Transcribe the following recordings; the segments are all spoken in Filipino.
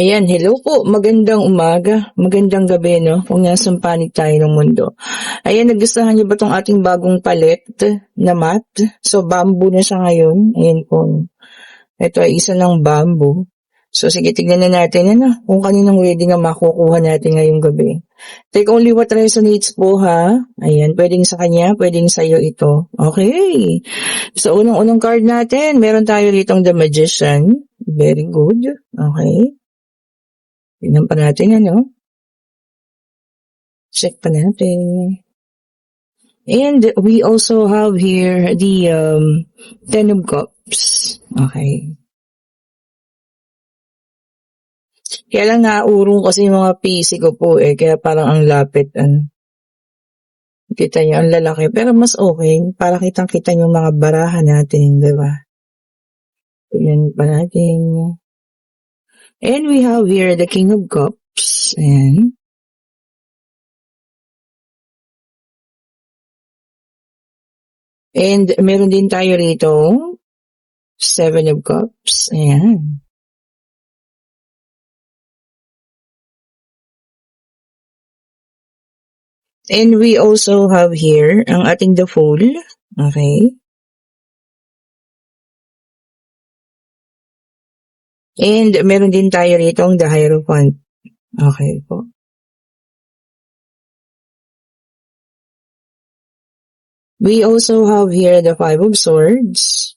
Ayan, hello po. Magandang umaga, magandang gabi, no? Kung nasang panig tayo ng mundo. Ayan, nagustuhan niyo ba tong ating bagong palet na mat? So, bamboo na siya ngayon. Ayan po. Ito ay isa ng bamboo. So, sige, tignan na natin kung kaninong wedding ang makukuha natin ngayong gabi. Take only what resonates po, ha? Ayan, pwedeng sa kanya, pwedeng sa'yo ito. Okay. So, unang-unang card natin, meron tayo ritong The Magician. Very good. Okay. Tingnan pa natin, check pa natin. And we also have here the Ten of Cups. Okay. Kaya lang naurong kasi yung mga PC ko po kaya parang ang lapit. Kita niyo, ang lalaki. Pero mas okay, para kitang-kita yung mga barahan natin, di ba? Tingnan pa natin. And we have here the King of Cups. Ayan. And meron din tayo rito, Seven of Cups. Ayan. And we also have here ang ating The Fool. Okay. And meron din tayo rito ang The Hierophant. Okay po. We also have here the Five of Swords.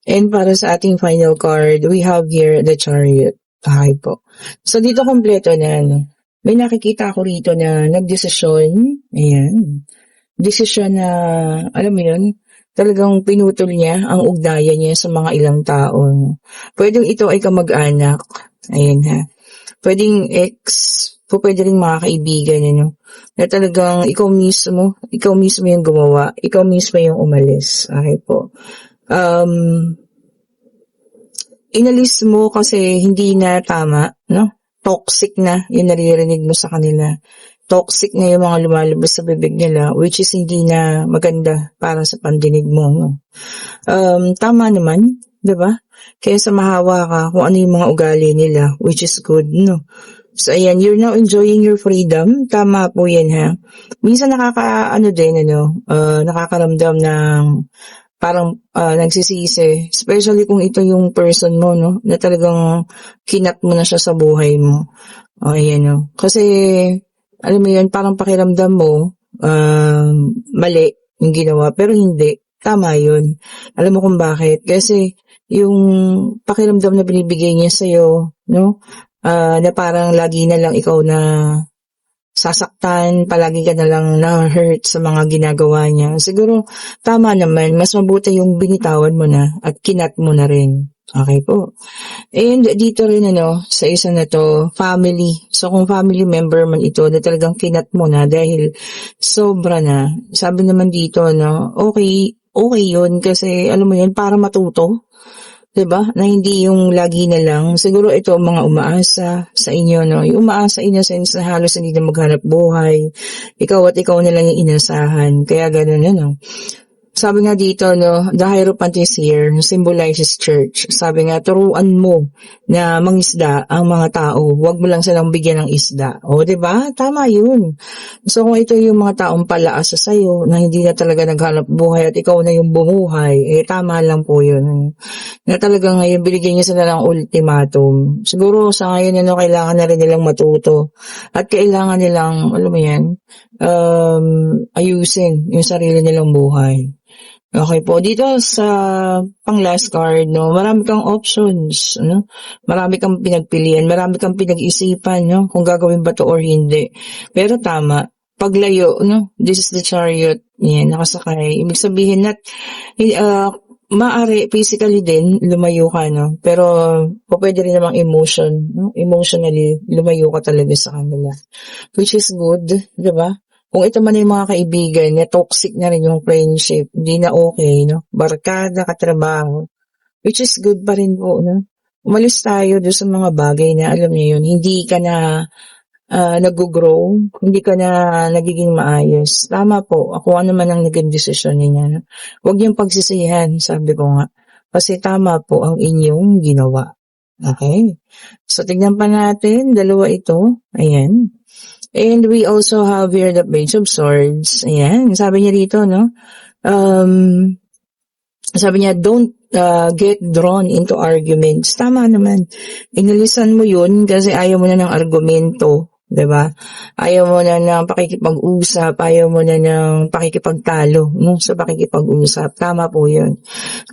And para sa ating final card, we have here the Chariot. Okay po. So dito kompleto na. May nakikita ako rito na nagdesisyon. Ayan. Desisyon na, alam mo yun, talagang pinutol niya ang ugnayan niya sa mga ilang tao. Pwedeng ito ay kamag-anak. Ayan ha. Pwedeng ex, pwede rin mga kaibigan, na talagang ikaw mismo yung gumawa, ikaw mismo yung umalis. Okay po. Inalis mo kasi hindi na tama, no? Toxic na yung naririnig mo sa kanila. Toxic na yung mga lumalabas sa bibig nila, which is hindi na maganda para sa pandinig mo, no? Tama naman, diba? Kaya sa mahawa ka kung ano yung mga ugali nila, which is good, no? So, ayan, you're now enjoying your freedom. Tama po yan, ha? Minsan nakakaramdam ng parang nagsisisi, especially kung ito yung person mo, no, na talagang kinat mo na siya sa buhay mo. O, ayan, no. Kasi, alam mo yun, parang pakiramdam mo, mali yung ginawa, pero hindi. Tama yun. Alam mo kung bakit? Kasi, yung pakiramdam na binibigay niya sa'yo, no, na parang lagi na lang ikaw na sasaktan, palagi ka na lang na-hurt sa mga ginagawa niya. Siguro, tama naman, mas mabuti yung binitawan mo na at kinat mo na rin. Okay po. And dito rin sa isa na to, family. So kung family member man ito na talagang kinat mo na dahil sobra na. Sabi naman dito, okay yun kasi alam mo yun, para matuto. 'Di ba? Na hindi yung lagi na lang. Siguro ito mga umaasa sa inyo, yung umaasa in a sense na halos hindi na maghanap buhay. Ikaw at ikaw na lang yung inasahan. Kaya ganun, Sabi nga dito, the Hierophant is here, symbolizes church. Sabi nga, turuan mo na mangisda ang mga tao. Huwag mo lang silang bigyan ng isda. O, diba? Tama yun. So, kung ito yung mga taong palaasa sa'yo na hindi na talaga naghanap buhay at ikaw na yung bumuhay, tama lang po yun. Na talagang ngayon, binigyan niya sila ng ultimatum. Siguro sa ngayon, kailangan na rin nilang matuto. At kailangan nilang, alam mo yan, ayusin yung sarili nilang buhay. Okay po. Dito sa pang last card, marami kang options, Marami kang pinagpilian, marami kang pinag-isipan, kung gagawin ba to or hindi. Pero tama, paglayo, This is the Chariot. Yan, nakasakay. Ibig sabihin na, maaari physically din lumayo ka, Pero pwede rin namang emotionally lumayo ka talaga sa kanila. Which is good, 'di ba? Kung ito man yung mga kaibigan na toxic na rin yung friendship, hindi na okay, Barkada, katrabaho, which is good pa rin po, Umalis tayo doon sa mga bagay na alam niyo yun, hindi ka na nag-grow, hindi ka na nagiging maayos. Tama po, kung ano man ang naging desisyon niya. Huwag niyong pagsisihan, sabi ko nga. Kasi tama po ang inyong ginawa. Okay? So, tignan pa natin, dalawa ito. Ayan. And we also have here the Page of Swords. Ayan, sabi niya dito, no? Sabi niya, don't get drawn into arguments. Tama naman. Inalisan mo yun kasi ayaw mo na ng argumento. 'Di ba? Ayaw mo na ng pakikipag-usap, ayaw mo na ng pakikipagtalo, no? Sa pakikipag-usap. Tama po yun.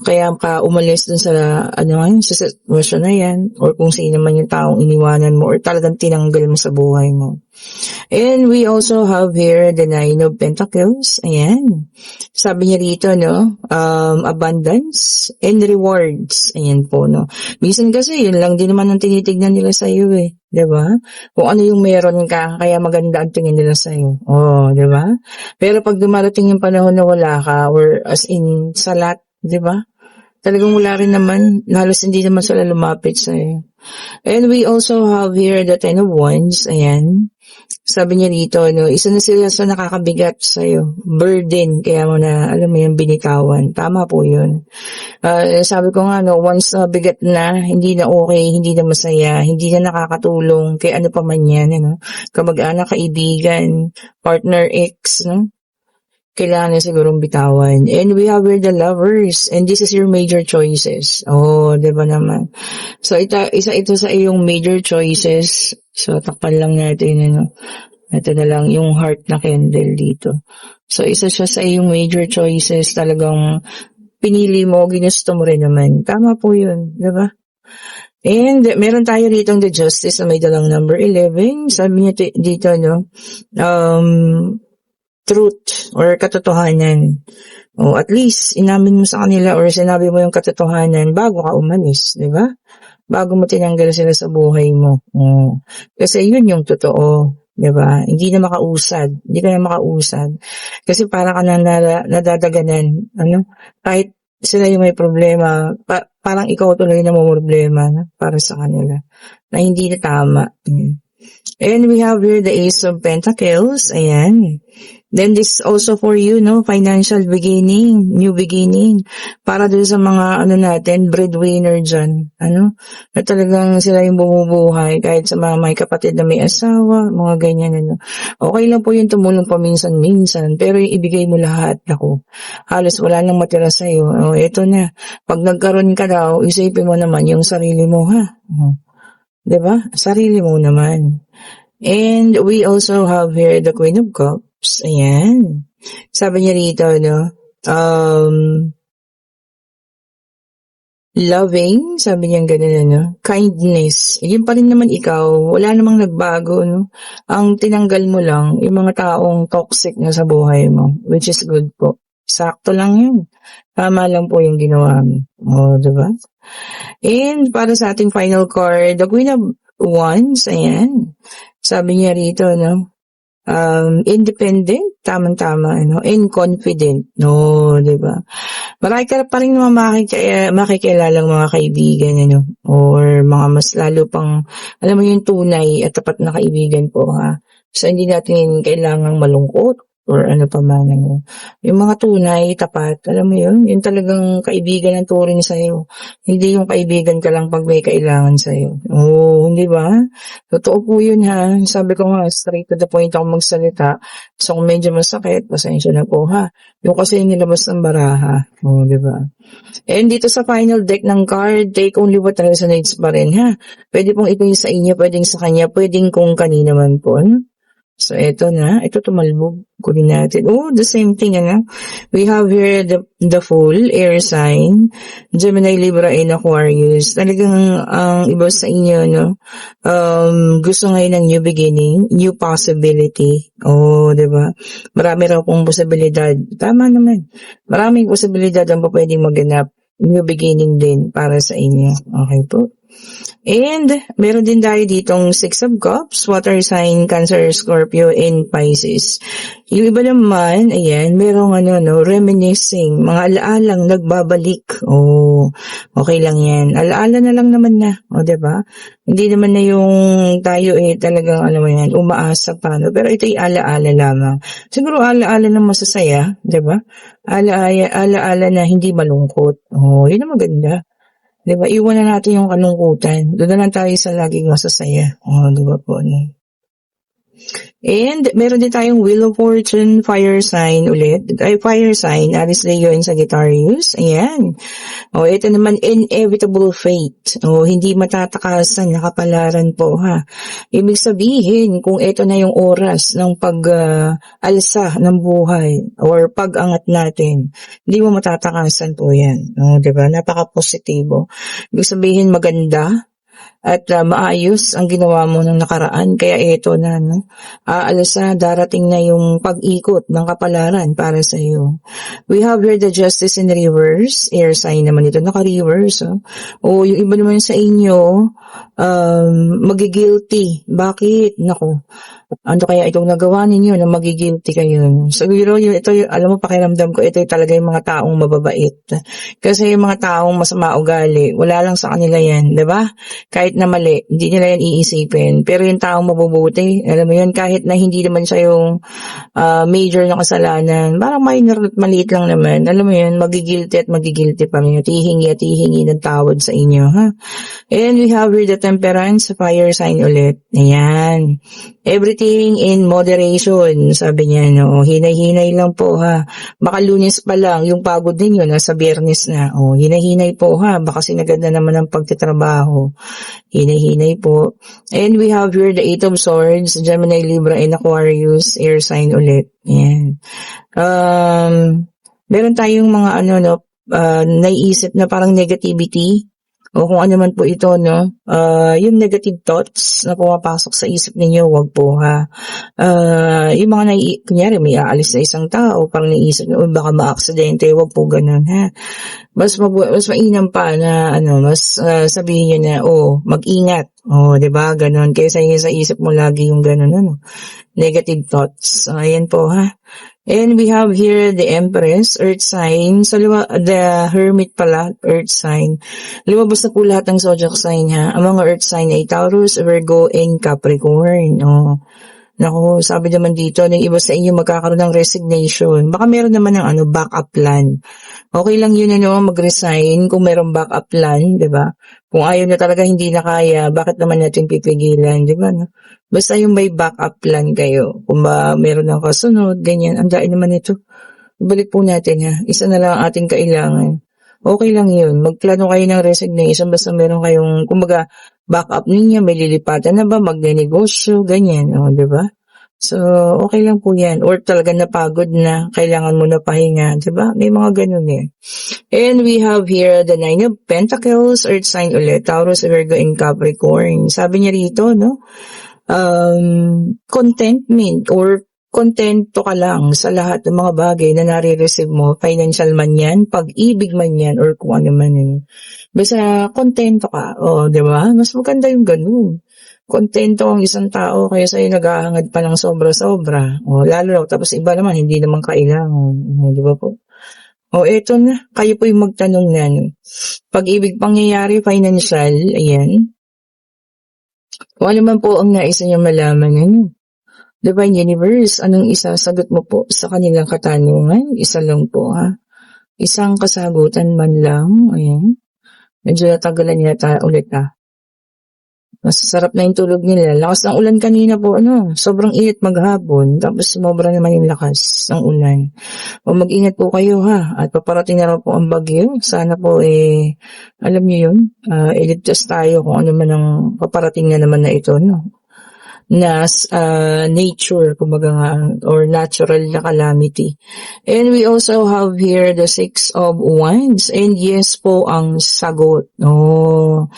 Kaya ka umalis dun sa, sa sitwasyon na yan, or kung sino man yung taong iniwanan mo, or talagang tinanggal mo sa buhay mo. And we also have here the Nine of Pentacles. Ayan. Sabi niya rito, no? Abundance and rewards. Ayan po, no? Minsan kasi, yun lang din naman ang tinitignan nila sa iyo, eh. 'Di ba? Kung ano yung meron ka, kaya maganda ang tingin nila sa iyo. Oh, 'di ba? Pero pag dumarating yung panahon na wala ka, or as in salat, 'di ba? Talagang wala rin naman, halos hindi naman sila lumapit sa iyo. And we also have here the Ten of Wands. Ayan. Sabi niya dito, no, isa na sila sa nakakabigat sa'yo. Burden, kaya mo na, alam mo yung binitawan. Tama po yun. Sabi ko nga, no, once bigat na, hindi na okay, hindi na masaya, hindi na nakakatulong, kaya ano pa man yan, no? Kamag-anak, kaibigan, partner, ex, no? Kailangan na sigurong bitawan. And we have here the Lovers, and this is your major choices. Oh, di ba naman? So, isa ito sa iyong major choices. So, takpan lang natin, ano. Ito na lang, yung heart na candle dito. So, isa siya sa iyong major choices. Talagang pinili mo, ginusto mo rin naman. Tama po yun, di ba? And meron tayo dito the Justice na may dalang number 11. Sabi niya dito, no, truth or katotohanan. O at least inamin mo sa kanila or sinabi mo yung katotohanan bago ka umalis, di ba? Bago mo tinanggal sila sa buhay mo. Kasi yun yung totoo, di ba? Hindi na makausad. Hindi ka na makausad. Kasi para ka na nadadaganan. Ano? Kahit sila yung may problema, parang ikaw tuloy na may problema, no? Para sa kanila. Na hindi na tama. And we have here the Ace of Pentacles. Ayan. Then this also for you, no, financial beginning, new beginning, para dun sa mga, natin, breadwinner dyan, na talagang sila yung bumubuhay, kahit sa mga may kapatid na may asawa, mga ganyan, Okay lang po yung tumulong paminsan-minsan, pero yung ibigay mo lahat, ako, halos wala nang matira sa'yo. Eto na, pag nagkaroon ka daw, isipin mo naman yung sarili mo, ha? Diba? Sarili mo naman. And we also have here the Queen of Cups. Ayan. Sabi niya rito, no? Loving, sabi niya ganun, kindness. Yun pa rin naman ikaw. Wala namang nagbago, no? Ang tinanggal mo lang, yung mga taong toxic na sa buhay mo, which is good po. Sakto lang yun. Tama lang po yung ginawa mo. Diba? And para sa ating final card, the Queen of Wands, ayan. Sabi niya rito, no? Independent, tamang-tama, and confident, no, diba? Marami ka pa rin mga makikilalang mga kaibigan, or mga mas lalo pang, alam mo yung tunay at tapat na kaibigan po, ha? So, hindi natin kailangang malungkot, or ano pa man, yung mga tunay, tapat, alam mo yun, yung talagang kaibigan ang turing sa'yo. Hindi yung kaibigan ka lang pag may kailangan sa'yo. Hindi ba? Totoo po yun, ha. Sabi ko nga, straight to the point ako magsalita. So, kung medyo masakit, pasensya na po, ha. Yung kasi nilabas ng baraha. Di ba? And dito sa final deck ng card, take only what resonates pa rin, ha. Pwede pong ito yung sa inyo, pwedeng sa kanya, pwedeng kung kanina man po, So, ito tumalbog. Kunin natin. The same thing, We have here the Fool, air sign, Gemini, Libra, and Aquarius. Talagang ang iba sa inyo, gusto ngayon ng new beginning, new possibility. Diba? Marami raw pong posibilidad. Tama naman. Maraming posibilidad ang pwedeng maganap. New beginning din para sa inyo. Okay po. And meron din tayo ditong Six of Cups, water sign, Cancer, Scorpio, and Pisces. Yung iba naman, ayan, merong reminiscing, mga alaalang nagbabalik. Oh, okay lang yan. Alaala na lang naman na, o, diba? Hindi naman na yung tayo talagang, umaasa pa, no? Pero ito'y alaala lamang. Siguro alaala na masasaya, diba? Alaala na hindi malungkot. Oh, yun ang maganda. Diba? Iwan na natin yung kalungkutan. Doon na lang tayo sa laging masasaya. Oh, diba po? No? And meron din tayong Wheel of Fortune, fire sign ulit. Ay, fire sign, Aries, Leo, and Sagittarius. Ayan. O, ito naman, inevitable fate. O, hindi matatakasan na kapalaran po, ha. Ibig sabihin, kung ito na yung oras ng pag-alsa ng buhay or pag-angat natin, hindi mo matatakasan po yan. O, diba? Napaka-positibo. Ibig sabihin, maganda at maayos ang ginawa mo ng nakaraan. Kaya ito na, no? Alasa, darating na yung pag-ikot ng kapalaran para sa iyo. We have here the Justice in reverse. Air sign naman ito, naka-reverse. Oh. O yung iba naman sa inyo, magigilty. Bakit? Nako. Ano kaya itong nagawa ninyo na magigilty kayo? Siguro ito, alam mo, pakiramdam ko, ito talaga yung mga taong mababait. Kasi yung mga taong masama ugali, wala lang sa kanila yan, di ba? Kahit na mali, hindi nila yan iisipin. Pero yung taong mabubuti, alam mo yun, kahit na hindi naman siya yung major na kasalanan, parang minor at maliit lang naman. Alam mo yun, magigilty at magigilty pa rin. At hihingi ng tawad sa inyo, ha? And we have here the Temperance, fire sign ulit. Ayan. Everything in moderation, sabi niya, no? Hinay-hinay lang po, ha? Baka Lunes pa lang, yung pagod ninyo, nasa Biyernes na. O, hinay-hinay po, ha? Baka sinagad na naman ang pagtitrabaho. Hinay-hinay po. And we have here the Eight of Swords, Gemini, Libra, and Aquarius, air sign ulit. Ayan. Meron tayong mga naiisip na parang negativity o kung ano man po ito, no? Yung negative thoughts na pumapasok sa isip ninyo, wag po, ha? Yung mga kunyari, may aalis na isang tao, parang naisip na, baka ma-aksidente, wag po ganun, ha? Mas mainam pa na, mas sabihin nyo na, mag-ingat. Diba? Ganun. Kaysa yung sa isip mo lagi yung ganun, negative thoughts. Ayan po, ha? And we have here the Empress, Earth sign. So, the Hermit pala, Earth sign. Lumabas na po lahat ng zodiac sign, ha? Ang mga Earth sign ay Taurus, Virgo, and Capricorn. Naku, sabi naman dito, ng iba sa inyo magkakaroon ng resignation. Baka meron naman ng backup plan. Okay lang yun, mag-resign kung meron backup plan, di ba? Kung ayaw na talaga, hindi na kaya, bakit naman natin pipigilan, di ba? No? Basta yung may backup plan kayo. Kung meron ng kasunod, ganyan, ang dahil naman ito. Balik po natin, ha? Isa na lang ang ating kailangan. Okay lang yun. Magplano kayo ng resignation basta meron kayong, kumbaga, backup ninyo, may lilipatan na ba, magnenegosyo, ganyan, di ba? So, okay lang po yan. Or talaga napagod na, kailangan mo na pahinga, di ba? May mga ganun eh. And we have here the Nine of Pentacles, Earth sign ulit, Taurus, Virgo, and Capricorn. Sabi niya rito, no? Contentment or kontento ka lang sa lahat ng mga bagay na nare-receive mo, financial man yan, pag-ibig man yan, or kung ano man yun. Basta kontento ka, di ba? Mas maganda yung ganun. Kontento ang isang tao kaya sa'yo naghahangad pa ng sobra-sobra. Lalo na, tapos iba naman, hindi naman kailangan. Di ba po? Eto na, kayo po yung magtanong na. Pag-ibig pangyayari, financial, ayan. Kung ano man po ang nais niyo malaman, Divine Universe, anong isasagot mo po sa kanilang katanungan? Isa lang po, ha? Isang kasagutan man lang. Ayan. Medyo natagalan yata ulit, ha? Masasarap na yung tulog nila. Lakas ng ulan kanina po, sobrang init maghapon. Tapos sumobra naman yung lakas ng ulan. Mag-ingat po kayo, ha? At paparating na raw po ang bagyo. Sana po, alam niyo yun, iligtas tayo kung ano man ang paparating na naman na ito, nature, kumbaga nga, or natural na calamity. And we also have here the Six of Wands, and yes po ang sagot. Oh,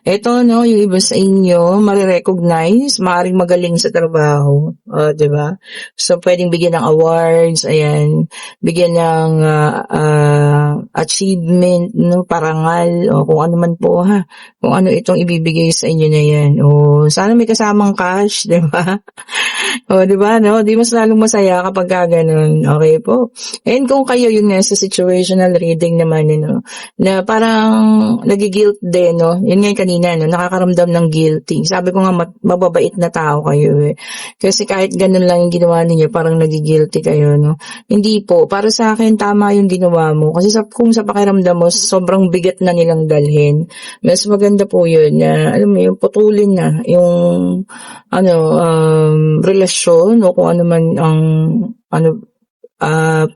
eto no, yung iba sa inyo, marirecognize, maaaring magaling sa trabaho, 'di ba? So pwedeng bigyan ng awards, ayan, bigyan ng achievement, no, parangal, o kung ano man po ha, kung ano itong ibibigay sa inyo na yan. O sana may kasamang cash, 'di ba? O 'di ba, no? Di mas lalong masaya kapag ganun. Okay po. And kung kayo yung nasa situational reading naman, no, na parang nagi-guilt din, no? Yun nga yung kanina, no, nakakaramdam ng guilty. Sabi ko nga mababait na tao kayo eh. Kasi kahit ganun lang yung ginawa ninyo, parang nagi-guilty kayo, no? Hindi po. Para sa akin, tama yung ginawa mo. Kasi kung sa pakiramdam mo, sobrang bigat na nilang dalhin. Mas maganda po yun na, alam mo, yung putulin na, yung, relasyon o kung ano man ang,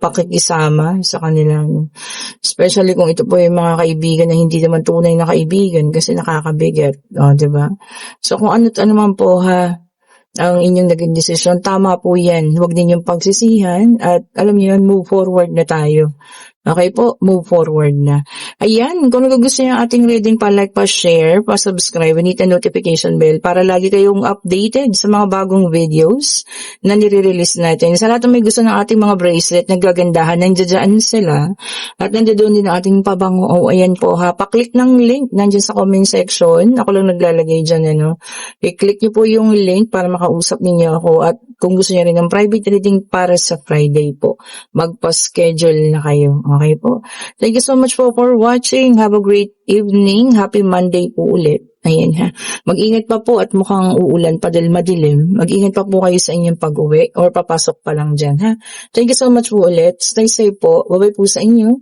pakikisama sa kanila. Especially kung ito po yung mga kaibigan na hindi naman tunay na kaibigan kasi nakakabigat. O, diba? So, kung ano't ano man po ha, ang inyong naging desisyon, tama po yan. Huwag ninyong pagsisihan at alam niyo yan, move forward na tayo. Okay po, move forward na. Ayan, kung nagugustuhan yung ating reading, pa-like, pa-share, pa-subscribe, and hit the notification bell para lagi kayong updated sa mga bagong videos na nire-release natin. Sa lahat ng may gusto ng ating mga bracelet, naggagandahan, nandiyan sila. At nandiyan din ang ating pabango. Oh, ayan po ha, pa-click ng link, nandiyan sa comment section. Ako lang naglalagay dyan, ano. I-click niyo po yung link para makausap ninyo ako. At kung gusto niyo rin ng private reading para sa Friday po, magpa-schedule na kayo. Okay po. Thank you so much po for watching. Have a great evening. Happy Monday po ulit. Ayan ha. Mag-ingat pa po at mukhang uulan pa dahil madilim. Mag-ingat pa po kayo sa inyong pag-uwi or papasok pa lang dyan ha. Thank you so much po ulit. Stay safe po. Bye-bye po sa inyo.